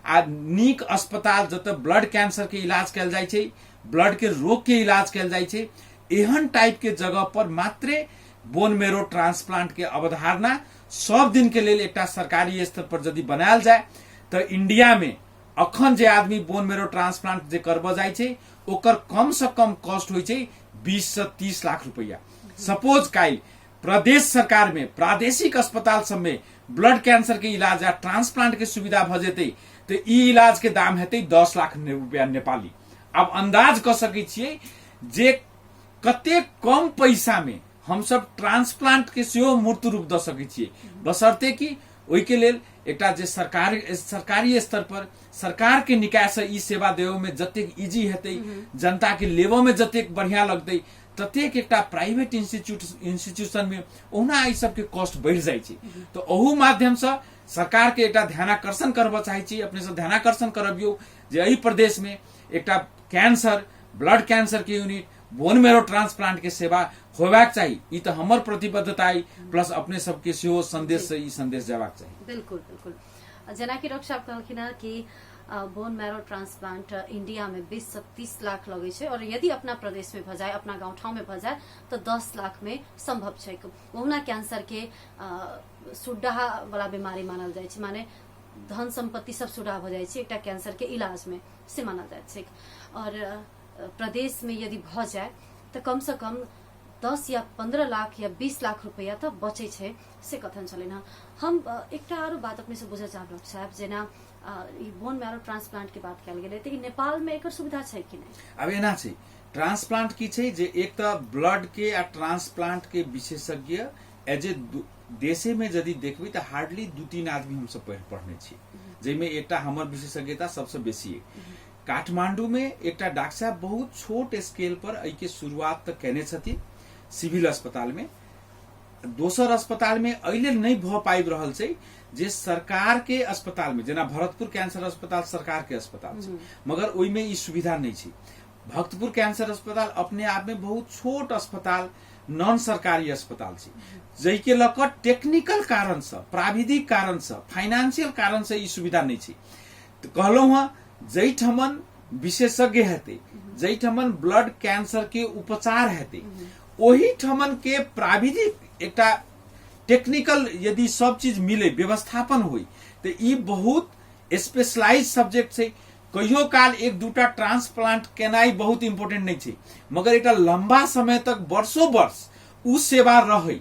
आ नीक अस्पताल जतऽ ब्लड कैंसर के इलाज कयल जाइ छै, ब्लड के रोग के इलाज कयल जाइ छै, एहन टाइप के जगह पर मात्रे बोन मैरो ट्रांसप्लांट के अवधारणा सब दिन के लेल एकटा सरकारी स्तर पर यदि बनायल जाए तो इंडिया में अखन जे आदमी बोन मैरो ट्रांसप्लांट जे करबऽ जाइ छै ओकर कम से कम कॉस्ट होइ छै 20 से 30 लाख रुपया। सपोज काल्हि प्रदेश सरकार में प्रादेशिक अस्पताल सब में ब्लड कैंसर के इलाज या ट्रांसप्लांट के सुविधा भ जेतै तो ई इलाज के दाम हेतै 10 लाख रुपया नेपाली। अब अंदाज कर सकै छियै जे कते कम पैसा में हम सब ट्रांसप्लांट के सेहो मूर्त रूप द सकै छियै, बशर्ते कि ओहि के लेल एकटा जे सरकारी स्तर पर सरकार के निकाय से ई सेवा देवे में जतेक इजी हेतै, जनता के लेवो में जतेक बढ़िया लगतै, ततेक एकटा प्राइवेट इंस्टीट्यूशन में ओना ई सब के कॉस्ट बढ़ जाइ छै। तो ओहू माध्यम से सरकार के एकटा ध्यानाकर्षण करबऽ चाहै छी, अपने से ध्यानाकर्षण करबियौ जे एहि प्रदेश में एकटा कैंसर ब्लड कैंसर के यूनिट बोन मैरो ट्रांसप्लांट के सेवा होबाक चाहिए। ई तो हमर प्रतिबद्धता है, प्लस अपने सबके सेहो संदेश से ई संदेश जाबाक चाहिए। बिल्कुल बिल्कुल। जेना कि डॉक्टर साहब कहलखिन हँ कि बोन मैरो ट्रांसप्लांट इंडिया में 20 से 30 लाख लगे छै, और यदि अपना प्रदेश में भ जाए, अपना गाँव ठाउँ में भ जाए तो 10 लाख में संभव छै। ओहुना कैंसर के सुड्डा वाला बीमारी मानल जाइ छै, माने धन संपत्ति सब सुडा भ जाइ छै एकटा कैंसर के इलाज में से मानल जाइ छै। और प्रदेश में यदि भ जाए तो कम से कम 10 या 15 लाख या 20 लाख रुपया तो बचे छै से कथन चले ना। हम एकटा आरो बात अपने से बुझे चाहब डॉक्टर साहब, जेना बोन मैरो ट्रांसप्लांट के बात कयल गेलै, लेकिन नेपाल में एकर सुविधा छै कि नहीं? अब एना छै, ट्रांसप्लांट की छै जे एक तो ब्लड के आ ट्रांसप्लांट के विशेषज्ञ एज ए देशे में यदि देखबै तो हार्डली 2-3 आदमी हम सब पढ़ने छी, जैमे एकटा हमर विशेषज्ञता सबसे बेसी है। काठमांडू में एकटा डॉक्टर साहब बहुत छोट स्केल पर एहि के शुरुआत तक केने छथिन सिविल अस्पताल में। दोसर अस्पताल में अइले नहीं भ पाबि रहल छै जे सरकार के अस्पताल में, जेना भरतपुर कैंसर अस्पताल सरकार के अस्पताल छै, मगर ओइ में ई सुविधा नहीं छै। भक्तपुर कैंसर अस्पताल अपने आप में बहुत छोट अस्पताल, नॉन सरकारी अस्पताल छै, जै के लक टेक्निकल कारण से, प्राविधिक कारण से, फाइनेंशियल कारण से ई सुविधा नहीं छै। तो कहलौं हँ जैठमन विशेषज्ञ हेतै, जैठमन ब्लड कैंसर के उपचार हेतै, ओही ठमन के प्राविधिक एकटा टेक्निकल यदि सब चीज मिले, व्यवस्थापन होई, तो ई बहुत स्पेशलाइज सब्जेक्ट छै। कहियो काल 1-2टा ट्रांसप्लांट केनाई बहुत इम्पोर्टेंट नहीं छै, मगर एकटा लंबा समय तक वर्षों वर्ष उ सेवा रहे,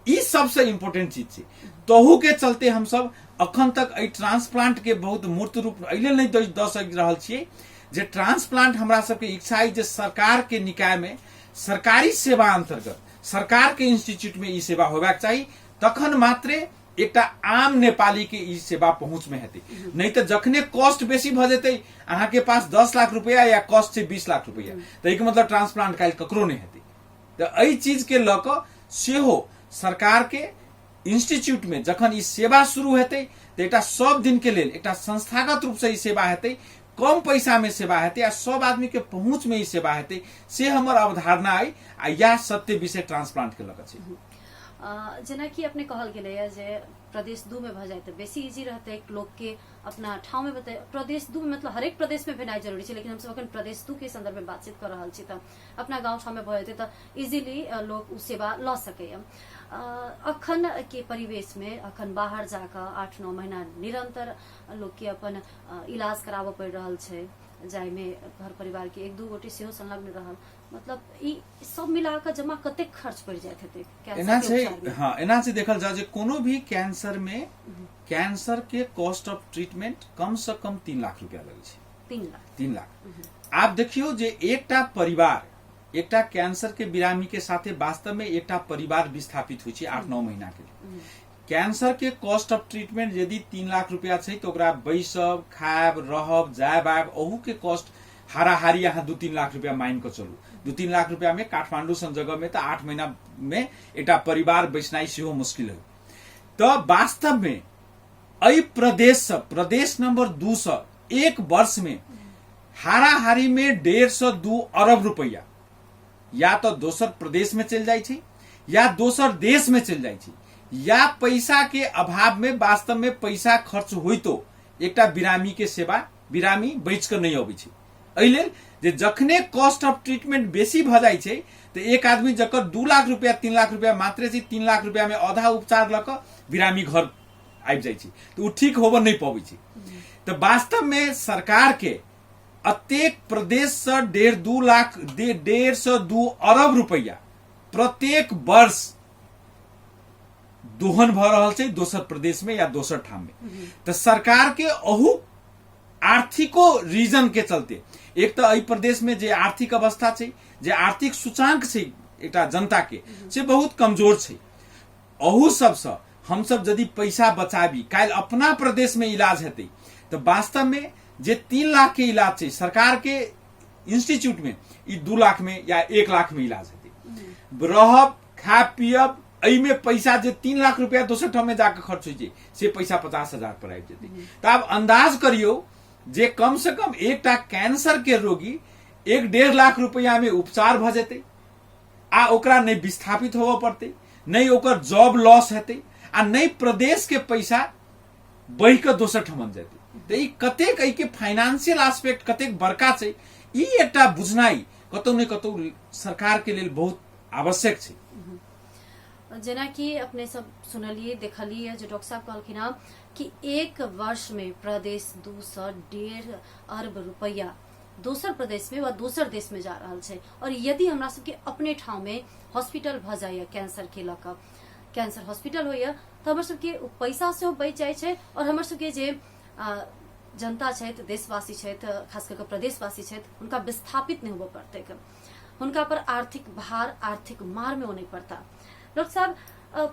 ई सबसे इम्पोर्टेंट चीज छै। तहू के चलते हम सब अखन तक एहि ट्रांसप्लांट के बहुत मूर्त रूप एहि लेल नहीं दऽ सक रहल छियै जे ट्रांसप्लांट हमरा सबके इच्छा है जे सरकार के निकाय में सरकारी सेवा अंतर्गत सरकार के इंस्टीट्यूट में ई सेवा होबाक चाहिए, तखन मात्रे एकटा आम नेपाली के ई सेवा पहुंच में हेतै। नहीं तो जखने कॉस्ट बेसी भ जेतै, अहाँ के पास 10 लाख रुपया या कॉस्ट छै 20 लाख रुपया, तो एके मतलब ट्रांसप्लांट काल्हि ककरो नहीं हेतै। तो एहि चीज के लऽ कऽ सेहो सरकार के इंस्टीट्यूट में जखन ई सेवा शुरू हेतै तो एकटा सब दिन के लेल एकटा संस्थागत रूप से ई सेवा हेतै, कम पैसा में सेवा हेतै आ सब आदमी के पहुंच में ई सेवा हेतै, से हमर अवधारणा है आ यह सत्य विषय ट्रांसप्लांट के लऽ कऽ छै। जेना कि अपने कहल गेलै जे प्रदेश 2 में भ जाए तो बेसी इजी रहते लोग के अपना ठाव में बताए। प्रदेश 2 में मतलब हरेक प्रदेश में भेनाइ जरूरी है, लेकिन हम सब अखन प्रदेश 2 के संदर्भ में बातचीत कर रहा छी, तो अपना गाँव ठाव में भ जेतै तो इजीली लोग उ सेवा ल सकैया। अखन के परिवेश में अखन बाहर जाकर 8-9 महीना निरंतर लोग के अपन इलाज कराबऽ पड़ रहा है, जाहिमे घर परिवार के 1-2 गोटे सेहो संलग्न रहल, मतलब ई सब मिलाकर जमा कतेक खर्च पड़ जाइत हेतै एना से? हाँ, एना से देखल जाए जे कोनो भी कैंसर में कैंसर के कॉस्ट ऑफ ट्रीटमेंट कम से कम 3 लाख रुपया लगे छै। 3 लाख। आप देखियो जे एकटा परिवार एकटा कैंसर के बिरामी के साथे वास्तव में एकटा परिवार विस्थापित होइ छै 8-9 महीना के लिए। कैंसर के कॉस्ट ऑफ ट्रीटमेंट यदि 3 लाख रुपया छै तो ओकरा बैसब, खायब, रहब, जायब आयब ओहू के कॉस्ट हाराहारी अहाँ 2-3 लाख रुपया मान के चलू। 2-3 लाख रुपया में काठमांडू सन जगह में तो 8 महीना में एकटा परिवार बैसनाई सेहो मुश्किल है। तो वास्तव में एहि प्रदेश नंबर 2 से एक वर्ष में हाराहारी में 1.5-2 अरब रुपया या तो दोसर प्रदेश में चल जाए छै या दोसर देश में चल जाए छै, या पैसा के अभाव में वास्तव में पैसा खर्च होई तो एकटा बिरामी के सेवा बिरामी बच कर नहीं अबै छै। एहि लेल जे जखने कॉस्ट ऑफ ट्रीटमेंट बेसी भ जाय छै तो एक आदमी जकर 2 लाख रुपया 3 लाख रुपया मात्रे छै, 3 लाख रुपया में आधा उपचार लऽ कऽ बिरामी घर आबि जाय छै, तो उ ठीक होबऽ नहीं पबै छै। तो वास्तव में सरकार के अतेक प्रदेश से 1.5-2 अरब रुपया प्रत्येक वर्ष दोहन भ रहल छै दोसर प्रदेश में या दोसर ठाम में। तो सरकार के अहू आर्थिको रीजन के चलते एक तो एहि प्रदेश में जे आर्थिक अवस्था छै, जे आर्थिक सूचांक छै एकटा जनता के से बहुत कमजोर छै। अहू सबसे हम सब यदि पैसा बचाबी काल्हि अपना प्रदेश में इलाज हेतै तो वास्तव में जे 3 लाख के इलाज छै सरकार के इंस्टीट्यूट में ई 2 लाख में या 1 लाख में इलाज हेतै। रहब, खायब, पियब, एहि में पैसा जे 3 लाख रुपया दोसर ठाम में जाकर खर्च होइ छै से पैसा 50,000 पर आबि जेतै। तो आप अंदाज करियो जे कम से कम एकटा कैंसर के रोगी 1-1.5 लाख रुपया में उपचार भ जेतै आ ओकरा नहीं विस्थापित होबऽ पड़तै, नहीं ओकर जॉब लॉस हेतै आ नहीं प्रदेश के पैसा बहि के दोसर ठमन जेतै। तो ई कतेक एहि के फाइनेंशियल एस्पेक्ट कतेक बड़का छै, ई एकटा बुझनाई कतौ ने कतौ सरकार के लेल बहुत आवश्यक छै। जेना कि अपने सब सुनलिए देखलिए जो डॉक्टर साहब कहलखिन हँ कि एक वर्ष में प्रदेश 2 से 1.5 अरब रुपया दोसर प्रदेश में व दोसर देश में जा रहा है। और यदि हमरा सबके अपने ठाव में हॉस्पिटल भ जाए कैंसर के लऽ कऽ कैंसर हॉस्पिटल होइए तो हमर सबके पैसा से बच जाए छै और हमर सबके जे जनता छथि, देशवासी छथि, खास करके प्रदेशवासी छथि, हुनका विस्थापित नहीं होबऽ पड़तै, हुनका पर आर्थिक भार आर्थिक मार में नहीं पड़ता। डॉक्टर साहब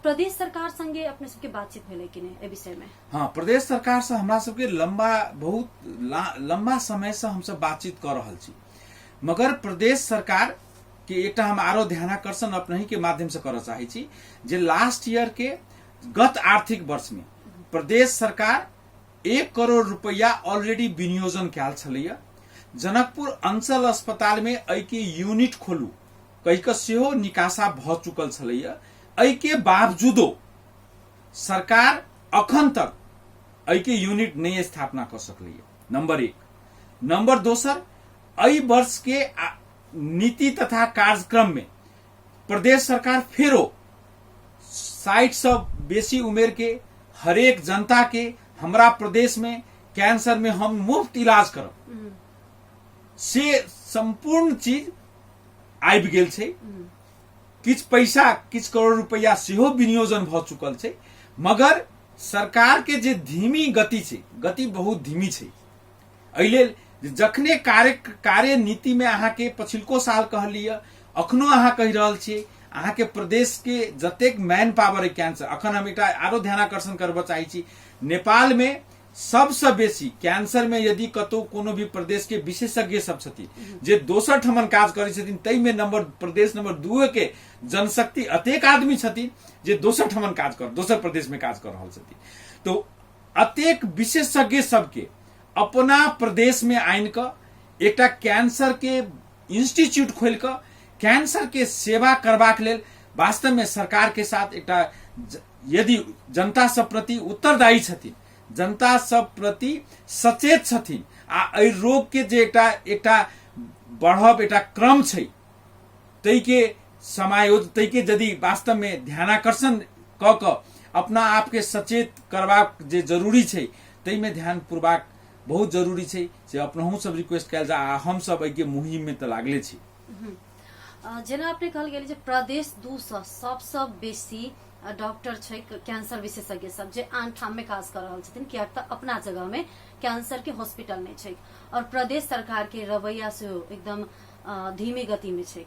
प्रदेश सरकार संगे अपने सबके बातचीत भेलै कि नहीं ए विषय में? हाँ, प्रदेश सरकार से हमरा सबके बहुत लंबा समय से हम सब बातचीत कर रहल छी, मगर प्रदेश सरकार के एकटा हम आरो ध्यानाकर्षण अपने के माध्यम से करऽ चाहै छी जे लास्ट ईयर के गत आर्थिक वर्ष में प्रदेश सरकार 1 करोड़ रुपया ऑलरेडी विनियोजन कैल छलैया। जनकपुर अंचल अस्पताल में एहि के यूनिट खोलू कहि के सेहो निकासा भ चुकल छलैया। एहि के बावजूदो सरकार अखन तक एहि के यूनिट नहीं स्थापना कर सकलैया, नंबर 1। नंबर 2 एहि वर्ष के नीति तथा कार्यक्रम में प्रदेश सरकार फेरो 60 से बेसी उम्र के हरेक जनता के हमरा प्रदेश में कैंसर में हम मुफ्त इलाज करब से संपूर्ण चीज आबि गेल छै। किछ पैसा किछ करोड़ रुपया सेहो विनियोजन भ चुकल छै, मगर सरकार के जे धीमी गति छै, गति बहुत धीमी छै। अहिले जखने कार्य नीति में अहाँ के पछिल्को साल कहलिए, अखनो अहाँ कहि रहल छियै, अहाँ के प्रदेश के जतेक मैन पावर है कैंसर, अखन हम एकटा आरो ध्यानाकर्षण करबा चाहै छी, नेपाल में सबसे बेसी कैंसर में यदि कतौ कोनो भी प्रदेश के विशेषज्ञ सब छथिन जे दोसर ठमन काज करै छथिन, तै में प्रदेश नंबर 2 के जनशक्ति अतेक आदमी छथिन जे दोसर ठमन काज कर, दोसर प्रदेश में काज कर रहल छथिन। तो अतेक विशेषज्ञ सबके अपना प्रदेश में आइन क एकटा कैंसर के इंस्टीट्यूट खोल क कैंसर के सेवा करबाक लेल वास्तव में सरकार के साथ एकटा यदि जनता सब प्रति उत्तरदायी छथिन, जनता सब प्रति सचेत छथिन, आ एहि रोग के जे एकटा बढ़ब एकटा क्रम छै, तै के समायोजन, तै के यदि वास्तव में ध्यानाकर्षण क क अपना आप के सचेत करबाक जे जरूरी छै, तै में ध्यान पूर्वक बहुत जरूरी छै जे अपनहु सब रिक्वेस्ट कयल जा, हम सब एहि के मुहिम में त लागले छी। जेना अपने कहल गेल जे प्रदेश 2 सबसे बेसी डॉक्टर छै कैंसर विशेषज्ञ सब जे आन ठाम में काज कर रहल छथिन, किया त अपना जगह में कैंसर के हॉस्पिटल नहीं छै, और प्रदेश सरकार के रवैया से एकदम धीमी गति में छै।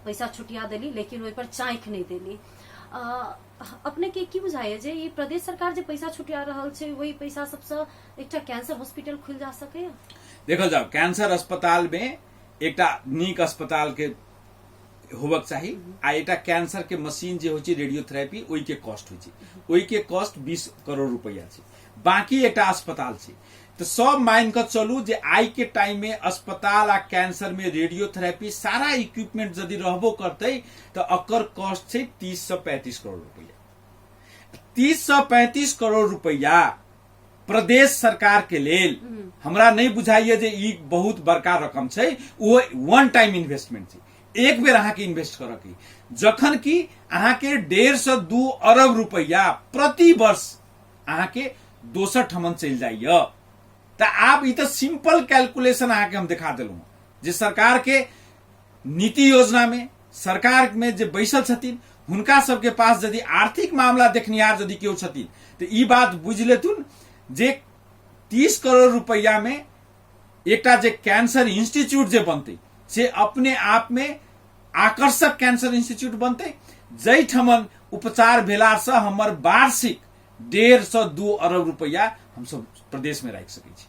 पैसा छुटिया देली लेकिन ओहि पर चाँख नहीं देली। अपने के की बुझाइए जे ये प्रदेश सरकार जे पैसा छुटिया रहल छै, वही पैसा सबसे एकटा कैंसर हॉस्पिटल खुल जा सके? देखल जाओ, कैंसर अस्पताल में एकटा नीक अस्पताल के होबक चाही, आ एकटा कैंसर के मशीन जे होइ छै रेडियोथेरेपी, ओहि के कॉस्ट होइ छै, ओहि के कॉस्ट 20 करोड़ रुपया छै, बाकी एकटा अस्पताल छै। तो सब मान के चलू जे आई के टाइम में अस्पताल आ कैंसर में रेडियोथेरेपी सारा इक्विपमेंट यदि रहबो करते तो अकर कॉस्ट छै 30 से 35 करोड़ रुपया। 30 से 35 करोड़ रुपया प्रदेश सरकार के लेल हमरा नहीं बुझाइए जे ई बहुत बड़का रकम छै, वो वन टाइम इन्वेस्टमेंट छै, एक बेर अहाँ के इन्वेस्ट करऽ के, जखन कि अहाँ के 1.5 से 2 अरब रुपया प्रति वर्ष अहाँ के दोसर ठमन चल जाइए। तो आप ये तो सिंपल कैलकुलेशन अहाँ के हम दिखा देलू जे सरकार के नीति योजना में, सरकार में जे बैसल छथिन, हुनका सबके पास यदि आर्थिक मामला देखनिहार यदि केओ छथिन तो ई बात बुझ लेथुन जे 30 करोड़ रुपया में एकटा जे कैंसर इंस्टीट्यूट जे बनते से अपने आप में आकर्षक कैंसर इंस्टीट्यूट बनते, जै ठमन उपचार भेला से हमर वार्षिक 1.5 से 2 अरब रुपया हम सब प्रदेश में राख सकै छी।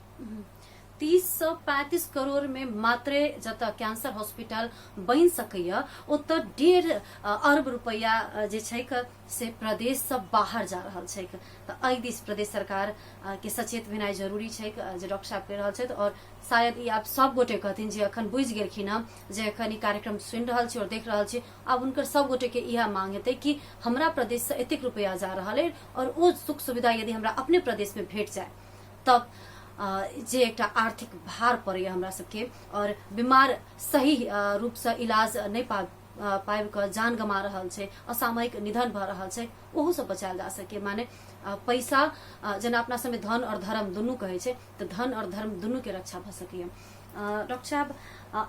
30 से 35 करोड़ में मात्र जत कैंसर हॉस्पिटल बन सकैया, ओत 1.5 अरब रुपया जे छै से प्रदेश से बाहर जा रहल छै। तो एहि दिस प्रदेश सरकार के सचेत भेनाइ जरूरी छै जे डॉक्टर साहब कहि रहल छथि, और शायद ई आप सब गोटे कहथिन जे अखन बुझ गेलखिन हन, जे अखन ई कार्यक्रम सुनि रहल छी और देख रहल छी, अब उनकर सब गोटे के यह मांग हेतै कि हमरा प्रदेश से एतेक रुपया जा रहल है, और वो सुख सुविधा यदि हमरा अपने प्रदेश में भेट जाए तब जे एकटा आर्थिक भार पड़े हमरा सबके, और बीमार सही रूप से इलाज नहीं पाबि के जान गमा रहल छै, असामयिक निधन भ रहल छै, ओहू से बचायल जा सके। माने पैसा जेना अपना समय धन और धर्म दुनू कहे छै, तो धन और धर्म दुनू के रक्षा भ सके। डॉक्टर साहब,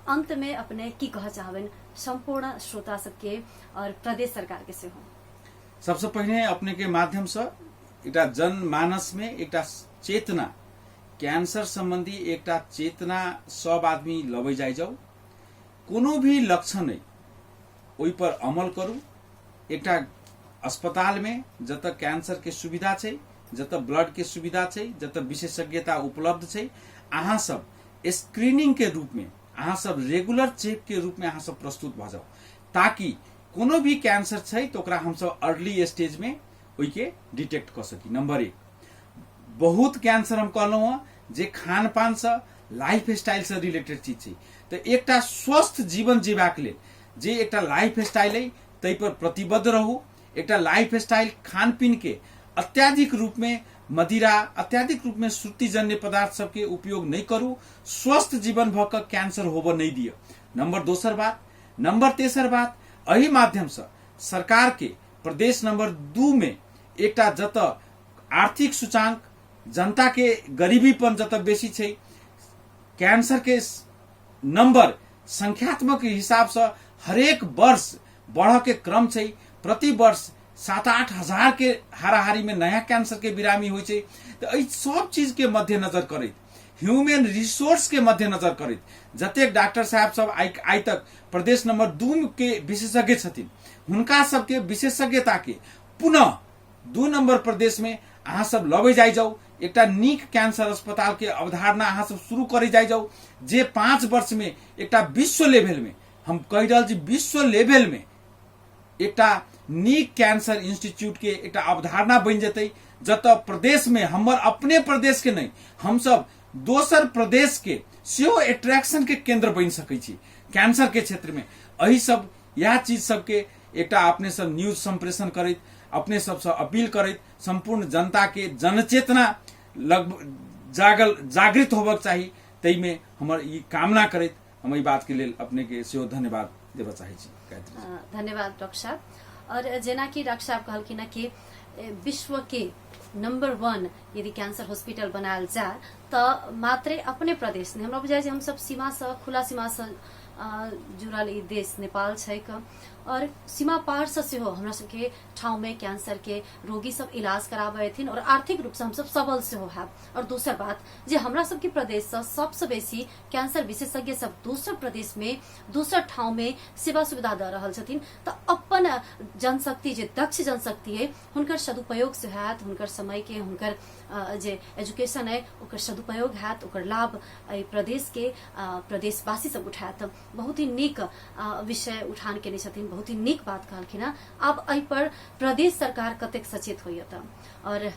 अंत में अपने की कह चाहबेन संपूर्ण श्रोता सबके और प्रदेश सरकार के सेहो? सबसे पहले अपने के माध्यम से एकटा जनमानस में एकटा चेतना, कैंसर संबंधी एकटा चेतना सब आदमी लबै जाय जाऊ, कोनो भी लक्षण है ओहि पर अमल करू। एकटा अस्पताल में जत कैंसर के सुविधा छै, जत ब्लड के सुविधा छै, जत विशेषज्ञता उपलब्ध छै, अहाँ सब स्क्रीनिंग के रूप में, अहाँ सब रेगुलर चेक के रूप में अहाँ सब प्रस्तुत भ जाऊ, ताकि कोनो भी कैंसर छै तो ओकरा हम सब अर्ली स्टेज में ओहि के डिटेक्ट कर सकी। नंबर 1, बहुत कैंसर हम कहलहुँ जे खान पान से, लाइफ स्टाइल से रिलेटेड चीज छै, तो एकटा स्वस्थ जीवन जीवाक लेल जे एकटा लाइफ स्टाइल है तै पर प्रतिबद्ध रहू। एकटा लाइफ स्टाइल खान पीन के अत्याधिक रूप में मदिरा, अत्याधिक रूप में श्रुतिजन्य पदार्थ सबके उपयोग नहीं करू, स्वस्थ जीवन भ के कैंसर होब नहीं दिय। नंबर 2 बात। नंबर 3 बात, एही माध्यम से सरकार के प्रदेश नंबर 2 में एकटा जत आर्थिक सूचांक, जनता के गरीबीपन जत बेसी छै, कैंसर के नंबर संख्यात्मक हिसाब से हरेक वर्ष बढ़ के क्रम छै, प्रति वर्ष 7-8 हजार के हाराहारी में नया कैंसर के बिरामी होइ छै। तो एहि सब चीज के मद्देनजर करैत, ह्यूमन रिसोर्स के मद्देनजर करैत जतेक डॉक्टर साहब सब आइ तक प्रदेश नंबर 2 के विशेषज्ञ छथिन, हुनका सबके विशेषज्ञता के पुनः 2 नंबर प्रदेश में अहाँ सब लबै जाइ जाऊ। एकटा नीक कैंसर अस्पताल के अवधारणा अहाँ सब शुरू करे जाइ जाऊ, जे 5 वर्ष में एकटा विश्व लेवल में, हम कहि रहल छी विश्व लेवल में एकटा नीक कैंसर इंस्टीट्यूट के एकटा अवधारणा बन जेतै, जत प्रदेश में हमर अपने प्रदेश के नहीं, हम सब दोसर प्रदेश के सेहो एट्रैक्शन के केंद्र बन सकै छी कैंसर के क्षेत्र में। एही सब यह चीज सबके एकटा अपने सब न्यूज संप्रेषण करैत, अपने सबसे अपील करैत, संपूर्ण जनता के जनचेतना जागृत होबक चाहिए, तई में हमर ई कामना करैत हम ई बात के लेल अपने के सेहो धन्यवाद देबऽ चाहै छी। धन्यवाद डॉक्टर साहब। और जेना कि डॉक्टर साहब कहलखिन कि विश्व के नंबर 1 यदि कैंसर हॉस्पिटल बनायल जाए तो मात्रे अपने प्रदेश में हमरा बुझाइ हम सब सीमा से, खुला सीमा से जुड़ल ई देश नेपाल छै और सीमा पार से सेहो हमरा सबके ठाउँ में कैंसर के रोगी सब इलाज कराबे हथिन और आर्थिक रूप से हम सब सबल सेहो है। और दोसर बात जे हमरा सबके प्रदेश से सबसे बेसी कैंसर विशेषज्ञ सब दोसर प्रदेश में, दोसर ठाउँ में सेवा सुविधा द रहल छथिन। तो अपन जनशक्ति जे दक्ष जनशक्ति है हुनकर सदुपयोग से हैत, हुनकर समय के, हुनकर जे एजुकेशन है ओकर सदुपयोग हैत, ओकर लाभ प्रदेश के प्रदेशवासी सब उठात। बहुत ही नीक विषय उठान केने छथिन, बहुत ही नीक बात कहलखिन। अब एहि पर प्रदेश सरकार कतेक सचेत होइए और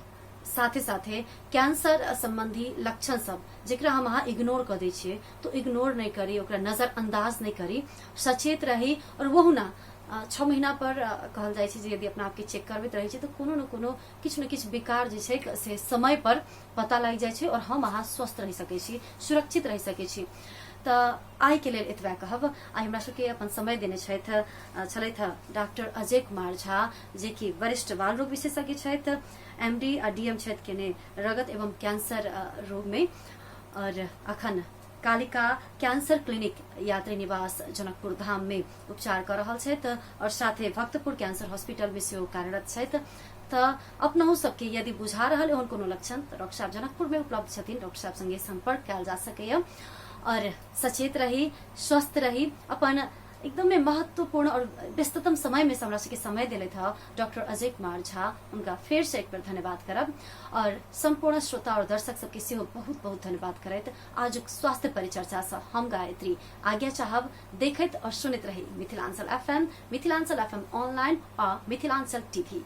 साथे साथे कैंसर संबंधी लक्षण सब जेकरा हम अहाँ इग्नोर कर दै छियै तो इग्नोर नहीं करी, ओकरा नजरअंदाज नहीं करी, सचेत रही। और वहु ना 6 महीना पर कहल जाइ छै जे यदि अपना आपके चेक करबैत रहै छै तो कोनो न कोनो किछु न किछु विकार जे छै से समय पर पता लागि जाइ छै और हम अहाँ स्वस्थ रहि सकै छी, सुरक्षित रहि सकै छी। तो आइ के लेल एतबा कहब। आइ हमरा सबके अपन समय देने छलथि डॉक्टर अजय कुमार झा, जे कि वरिष्ठ बाल रोग विशेषज्ञ छथि, MD आ DM छथि केने रगत एवं कैंसर रोग में, और अखन कालिका कैंसर क्लिनिक यात्री निवास जनकपुर धाम में उपचार कर रहल छथि और साथे भक्तपुर कैंसर हॉस्पिटल में सेहो कार्यरत छथि। तो अपनहु सबके यदि बुझा रहल ओहन कोनो लक्षण तो डॉक्टर साहब जनकपुर में उपलब्ध छथिन, डॉक्टर साहब संगे संपर्क कयल जा सकैया। और सचेत रही, स्वस्थ रही, अपन एकदम महत्वपूर्ण और व्यस्ततम समय में हमरा सबके समय दिले था डॉक्टर अजय कुमार झा, उनका फिर से एक बार धन्यवाद करब। और संपूर्ण श्रोता और दर्शक सबके सेहो बहुत बहुत धन्यवाद करैत आज स्वास्थ्य परिचर्चा से हम गायत्री आज्ञा चाहब। देखैत और सुनैत रही मिथिलांचल FM ऑनलाइन और मिथिलांचल TV।